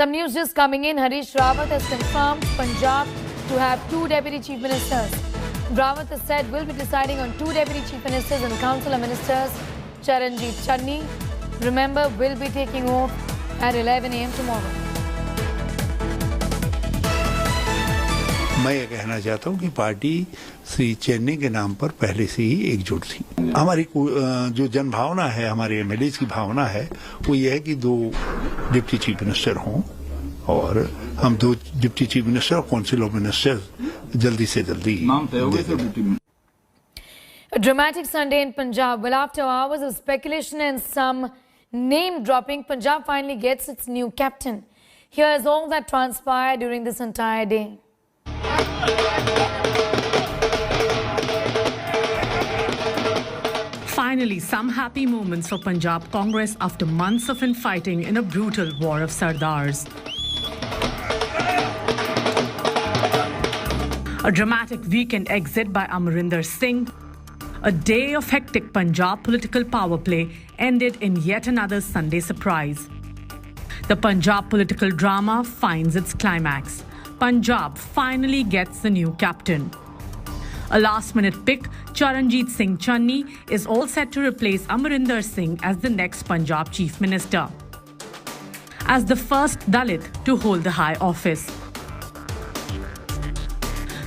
Some news just coming in. Harish Rawat has confirmed Punjab to have 2 deputy chief ministers. Rawat has said we'll be deciding on 2 deputy chief ministers and council of ministers. Charanjit Channi, remember, will be taking off at 11 a.m. tomorrow. मैं ये कहना चाहता हूँ कि party Shri चेन्नी के नाम पर पहले से ही एकजुट थी। हमारी जो जनभावना है, हमारे एमएलए की भावना है, वो ये है कि 2 डिप्टी चीफ मिनिस्टर हों और हम 2 डिप्टी चीफ मिनिस्टर और काउंसिल ऑफ मिनिस्टर्स जल्दी से जल्दी नाम तय हो गए। A dramatic Sunday in Punjab. Well, after hours of speculation and some name dropping, Punjab finally gets its new captain. Here is all that transpired during this entire day. Finally, some happy moments for Punjab Congress after months of infighting in a brutal war of Sardars. A dramatic weekend exit by Amarinder Singh. A day of hectic Punjab political power play ended in yet another Sunday surprise. The Punjab political drama finds its climax. Punjab finally gets a new captain. A last-minute pick, Charanjit Singh Channi, is all set to replace Amarinder Singh as the next Punjab Chief Minister, as the first Dalit to hold the high office.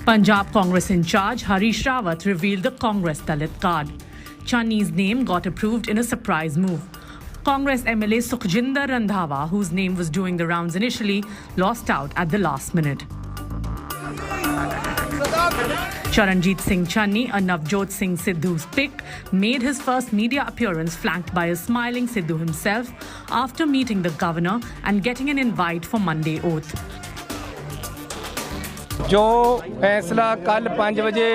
Punjab Congress in charge, Harish Rawat, revealed the Congress Dalit card. Channi's name got approved in a surprise move. Congress MLA Sukhjinder Randhawa, whose name was doing the rounds initially, lost out at the last minute. Charanjit Singh Channi, a Navjot Singh Sidhu's pick, made his first media appearance flanked by a smiling Sidhu himself after meeting the governor and getting an invite for Monday oath. जो फैसला कल 5 बजे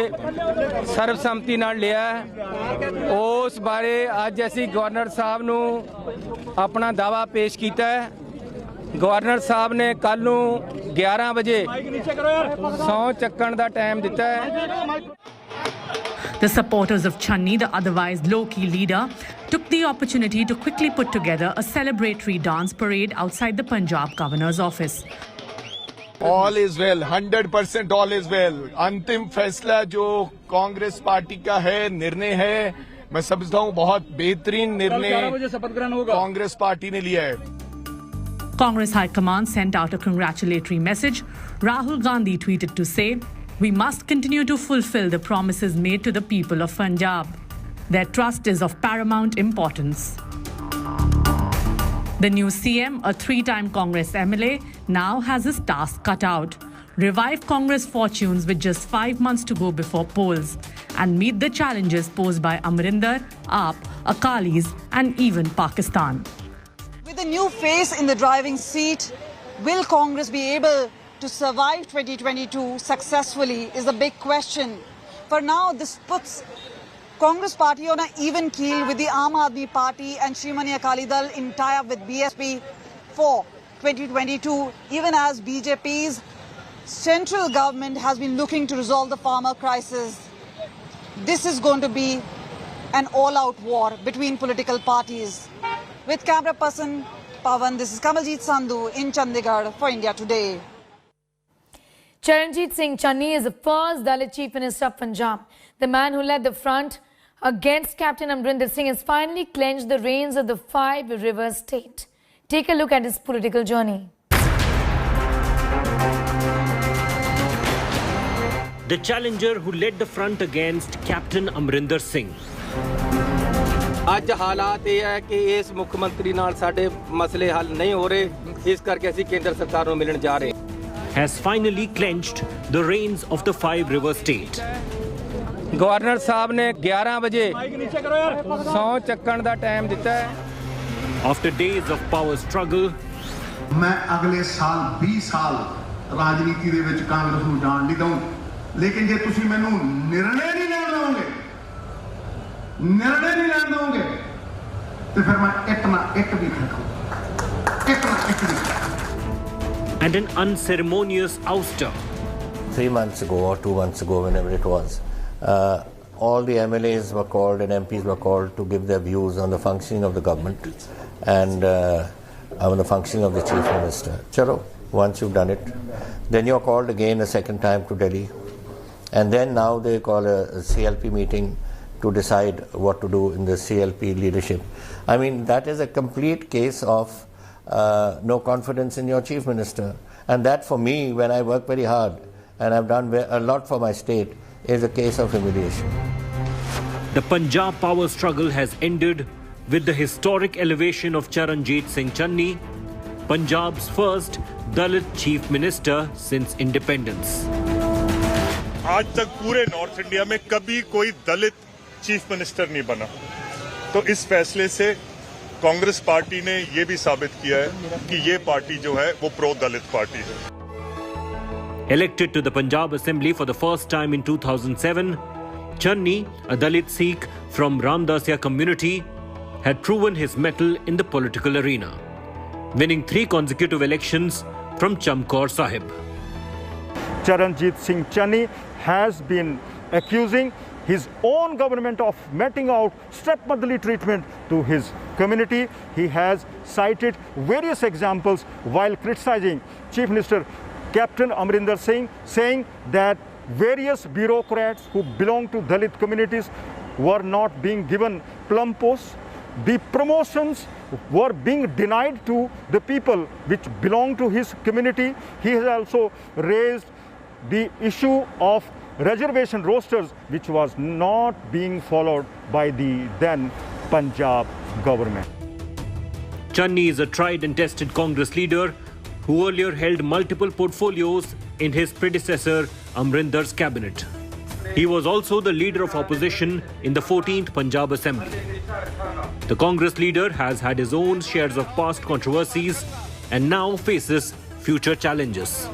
सर्वसम्मति नाल लिया उस बारे अज असी गवर्नर साहब नू अपना दावा पेश किया है। गवर्नर साहब ने कल नू 11 बजे सौं चक्कण दा टाइम दिता है। The supporters of Channi, the otherwise low-key leader, took the opportunity to quickly put together a celebratory dance parade outside the Punjab governor's office. All is well, 100% all is well. अंतिम फैसला जो Congress party का है, निर्णय है, मैं समझता हूँ बहुत बेहतरीन निर्णय कांग्रेस पार्टी ने लिया है। Congress High Command sent out a congratulatory message. Rahul Gandhi tweeted to say, "We must continue to fulfill the promises made to the people of Punjab. Their trust is of paramount importance." The new CM, a 3-time Congress MLA, now has his task cut out. Revive Congress fortunes with just 5 months to go before polls and meet the challenges posed by Amarinder, AAP, Akalis and even Pakistan. With a new face in the driving seat, will Congress be able to survive 2022 successfully is the big question. For now, this puts Congress party on an even keel with the Aam Aadmi Party and Shrimani Akali Dal in tie-up with BSP for 2022, even as BJP's central government has been looking to resolve the farmer crisis. This is going to be an all-out war between political parties. With camera person Pawan, this is Kamaljeet Sandhu in Chandigarh for India Today. Charanjit Singh Channi is the first Dalit Chief Minister of Punjab. The man who led the front against Captain Amarinder Singh has finally clenched the reins of the 5 Rivers state. Take a look at his political journey. The challenger who led the front against Captain Amarinder Singh. ਅੱਜ ਹਾਲਾਤ ਇਹ ਹੈ ਕਿ ਇਸ ਮੁੱਖ ਮੰਤਰੀ ਨਾਲ ਸਾਡੇ ਮਸਲੇ ਹੱਲ ਨਹੀਂ ਹੋ ਰਹੇ, ਇਸ ਕਰਕੇ ਅਸੀਂ ਕੇਂਦਰ ਸਰਕਾਰ ਨੂੰ ਮਿਲਣ ਜਾ ਰਹੇ ਹਾਂ। Has finally clenched the reins of the 5 River state. Governor साहब ने 11 बजे सौं चक्कण दा टाइम दिता है। After days of power struggle, मैं अगले साल 20 साल राजनीति दे विच कांग्रेस नूं जाण नहीं दूं, लेकिन जे तुसीं मैनूं निर्णय नहीं लैण दोगे तो फिर मैं एक ना एक भी खड़काऊं, एक ना एक भी। and an unceremonious ouster. 3 months ago or 2 months ago, whenever it was, all the MLAs were called and MPs were called to give their views on the functioning of the government, and the functioning of the Chief Minister. Chalo, once you've done it, then you're called again a second time to Delhi. And then now they call a CLP meeting to decide what to do in the CLP leadership. I mean, that is a complete case of no confidence in your Chief Minister. And that for me, when I work very hard and I've done a lot for my state, is a case of humiliation. The Punjab power struggle has ended with the historic elevation of Charanjit Singh Channi, Punjab's first Dalit Chief Minister since independence. आज तक पूरे north India में कभी कोई दलित chief minister नहीं बना, तो इस फैसले से कांग्रेस पार्टी ने ये भी साबित किया है कि ये पार्टी जो है वो प्रो दलित पार्टी है. Elected to the Punjab Assembly for the first time in 2007, Channi, a Dalit Sikh from Ramdasya community, had proven his mettle in the political arena, winning 3 consecutive elections from Chamkaur Sahib. Charanjit Singh Channi has been accusing his own government of meting out stepmotherly treatment to his community. He has cited various examples while criticizing Chief Minister Captain Amarinder Singh, saying that various bureaucrats who belong to Dalit communities were not being given plum posts. The promotions were being denied to the people which belong to his community. He has also raised the issue of reservation rosters, which was not being followed by the then Punjab government. Channi is a tried and tested Congress leader who earlier held multiple portfolios in his predecessor Amrinder's cabinet. He was also the leader of opposition in the 14th Punjab Assembly. The Congress leader has had his own shares of past controversies and now faces future challenges.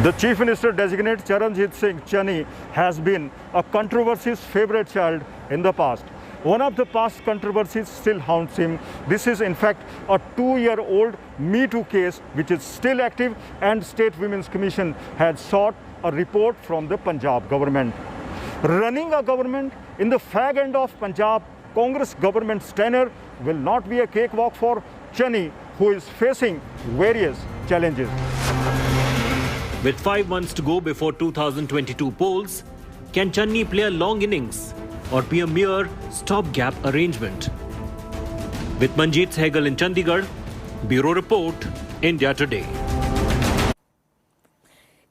The Chief Minister designate Charanjit Singh Channi has been a controversy's favorite child in the past. One of the past controversies still haunts him. This is in fact a 2-year-old Me Too case which is still active, and State Women's Commission had sought a report from the Punjab government. Running a government in the fag end of Punjab Congress government's tenure will not be a cakewalk for Channi, who is facing various challenges. With 5 months to go before 2022 polls, can Channi play a long innings or be a mere stopgap arrangement? With Manjeet Sehgal in Chandigarh, Bureau Report, India Today.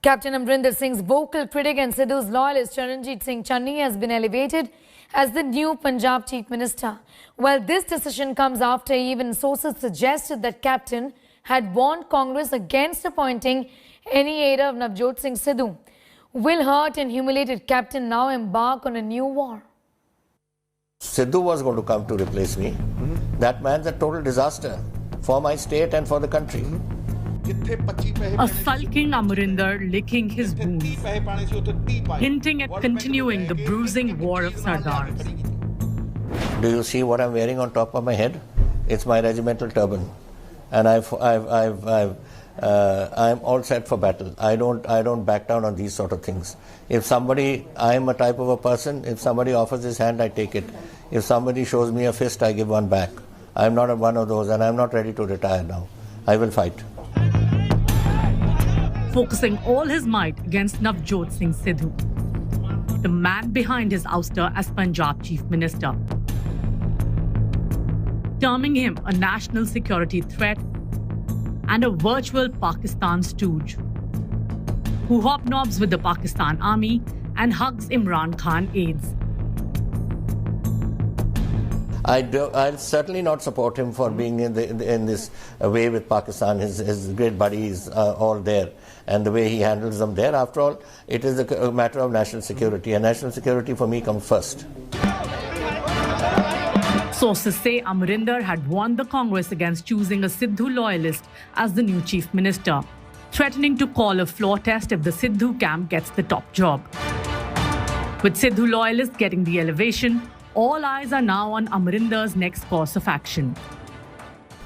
Captain Amarinder Singh's vocal critic and Sidhu's loyalist Charanjit Singh Channi has been elevated as the new Punjab Chief Minister. Well, this decision comes after even sources suggested that Captain had warned Congress against appointing any aider of Navjot Singh Sidhu. Will hurt and humiliated Captain now embark on a new war? Sidhu was going to come to replace me. That man's a total disaster for my state and for the country. A sulking Amarinder licking his wounds, hinting at continuing the bruising war of Sardars. Do you see what I'm wearing on top of my head? It's my regimental turban, and I'm all set for battle. I don't back down on these sort of things. If somebody, I'm a type of a person, if somebody offers his hand, I take it. If somebody shows me a fist, I give one back. I'm not one of those, and I'm not ready to retire now. I will fight. Focusing all his might against Navjot Singh Sidhu, the man behind his ouster as Punjab Chief Minister, terming him a national security threat and a virtual Pakistan stooge who hobnobs with the Pakistan army and hugs Imran Khan aides. I'll certainly not support him for being in this way with Pakistan. His great buddies are all there, and the way he handles them there. After all, it is a matter of national security, and national security for me comes first. Sources say Amarinder had warned the Congress against choosing a Sidhu loyalist as the new Chief Minister, threatening to call a floor test if the Sidhu camp gets the top job. With Sidhu loyalists getting the elevation, all eyes are now on Amarinder's next course of action.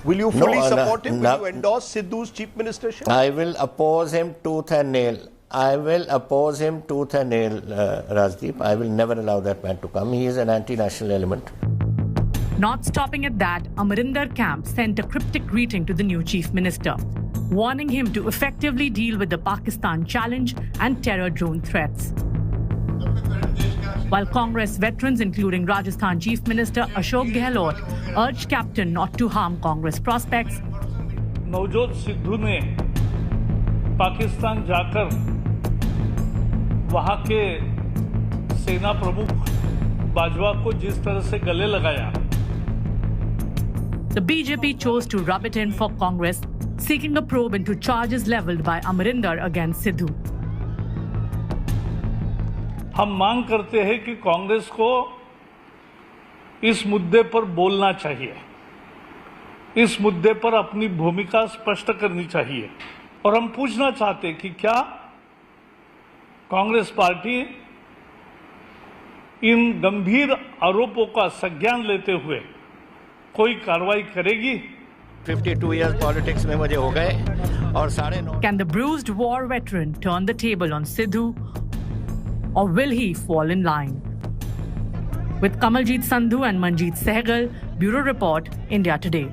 Will you fully support him? Will you endorse Sidhu's chief ministership? I will oppose him tooth and nail. I will oppose him tooth and nail, Rajdeep. I will never allow that man to come. He is an anti-national element. Not stopping at that, Amarinder camp sent a cryptic greeting to the new chief minister, warning him to effectively deal with the Pakistan challenge and terror drone threats. While Congress veterans, including Rajasthan Chief Minister Ashok Gehlot, urged Captain not to harm Congress prospects. Navjot Sidhu ने पाकिस्तान जाकर वहां के सेना प्रमुख बाजवा को जिस तरह से गले लगाया. The BJP chose to rub it in for Congress, seeking a probe into charges leveled by Amarinder against Sidhu. हम मांग करते हैं कि कांग्रेस को इस मुद्दे पर बोलना चाहिए, इस मुद्दे पर अपनी भूमिका स्पष्ट करनी चाहिए और हम पूछना चाहते हैं कि क्या कांग्रेस पार्टी इन गंभीर आरोपों का संज्ञान लेते हुए कोई कार्रवाई करेगी. 52 years politics में मुझे हो गए और 9.5. Can the bruised war veteran turn the table on Sidhu, or will he fall in line? With Kamaljeet Sandhu and Manjeet Sehgal, Bureau Report, India Today.